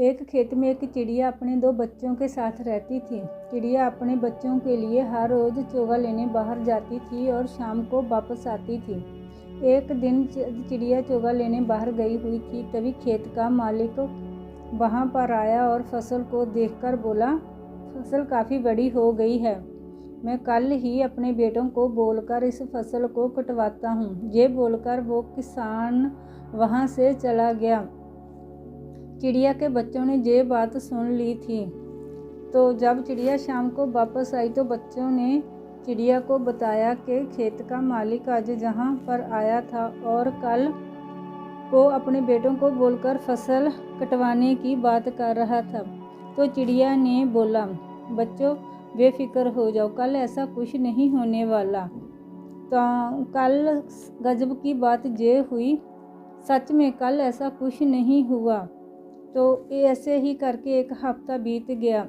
एक खेत में एक चिड़िया अपने 2 बच्चों के साथ रहती थी। चिड़िया अपने बच्चों के लिए हर रोज़ चोगा लेने बाहर जाती थी और शाम को वापस आती थी। एक दिन चिड़िया चोगा लेने बाहर गई हुई थी, तभी खेत का मालिक वहाँ पर आया और फसल को देखकर बोला, फसल काफ़ी बड़ी हो गई है, मैं कल ही अपने बेटों को बोलकर इस फसल को कटवाता हूँ। ये बोलकर वो किसान वहाँ से चला गया। चिड़िया के बच्चों ने ये बात सुन ली थी, तो जब चिड़िया शाम को वापस आई तो बच्चों ने चिड़िया को बताया कि खेत का मालिक आज जहाँ पर आया था और कल को अपने बेटों को बोलकर फसल कटवाने की बात कर रहा था। तो चिड़िया ने बोला, बच्चों बेफिक्र हो जाओ, कल ऐसा कुछ नहीं होने वाला। तो कल गजब की बात ये हुई, सच में कल ऐसा कुछ नहीं हुआ। तो ऐसे ही करके एक हफ्ता बीत गया।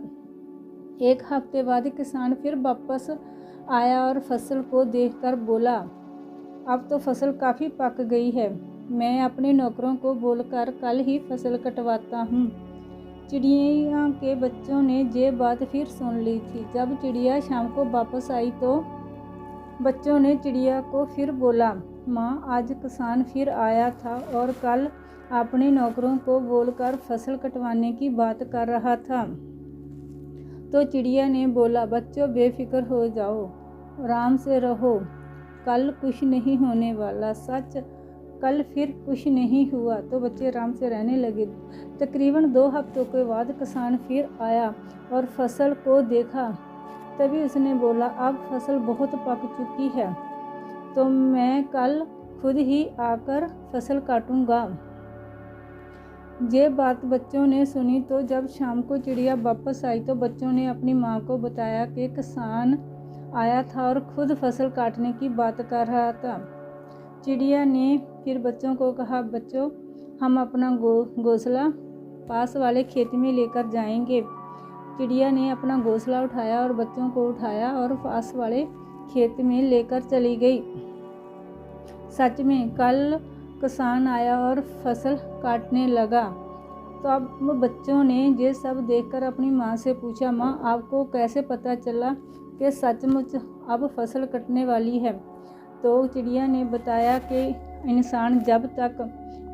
एक हफ्ते बाद किसान फिर वापस आया और फसल को देखकर बोला, अब तो फसल काफ़ी पक गई है, मैं अपने नौकरों को बोलकर कल ही फसल कटवाता हूँ। चिड़िया के बच्चों ने ये बात फिर सुन ली थी। जब चिड़िया शाम को वापस आई तो बच्चों ने चिड़िया को फिर बोला, माँ आज किसान फिर आया था और कल अपने नौकरों को बोलकर फसल कटवाने की बात कर रहा था। तो चिड़िया ने बोला, बच्चों बेफिक्र हो जाओ, आराम से रहो, कल कुछ नहीं होने वाला। सच कल फिर कुछ नहीं हुआ। तो बच्चे आराम से रहने लगे। तकरीबन 2 हफ्तों के बाद किसान फिर आया और फसल को देखा। तभी उसने बोला, अब फसल बहुत पक चुकी है, तो मैं कल खुद ही आकर फसल काटूंगा। ये बात बच्चों ने सुनी। तो जब शाम को चिड़िया वापस आई तो बच्चों ने अपनी माँ को बताया कि किसान आया था और खुद फसल काटने की बात कर रहा था। चिड़िया ने फिर बच्चों को कहा, बच्चों हम अपना घोंसला पास वाले खेत में लेकर जाएंगे। चिड़िया ने अपना घोंसला उठाया और बच्चों को उठाया और पास वाले खेत में लेकर चली गई। सच में कल किसान आया और फसल काटने लगा। तो अब बच्चों ने ये सब देखकर अपनी माँ से पूछा, माँ आपको कैसे पता चला कि सचमुच अब फसल कटने वाली है? तो चिड़िया ने बताया कि इंसान जब तक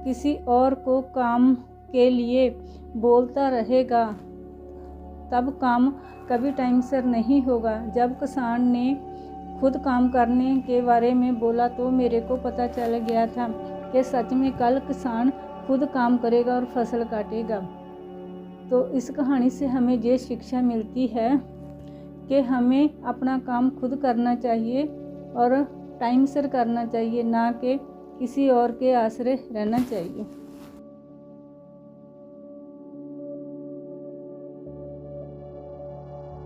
किसी और को काम के लिए बोलता रहेगा तब काम कभी टाइम से नहीं होगा। जब किसान ने खुद काम करने के बारे में बोला तो मेरे को पता चल गया था कि सच में कल किसान खुद काम करेगा और फसल काटेगा। तो इस कहानी से हमें ये शिक्षा मिलती है कि हमें अपना काम खुद करना चाहिए और टाइम से करना चाहिए, ना कि किसी और के आसरे रहना चाहिए।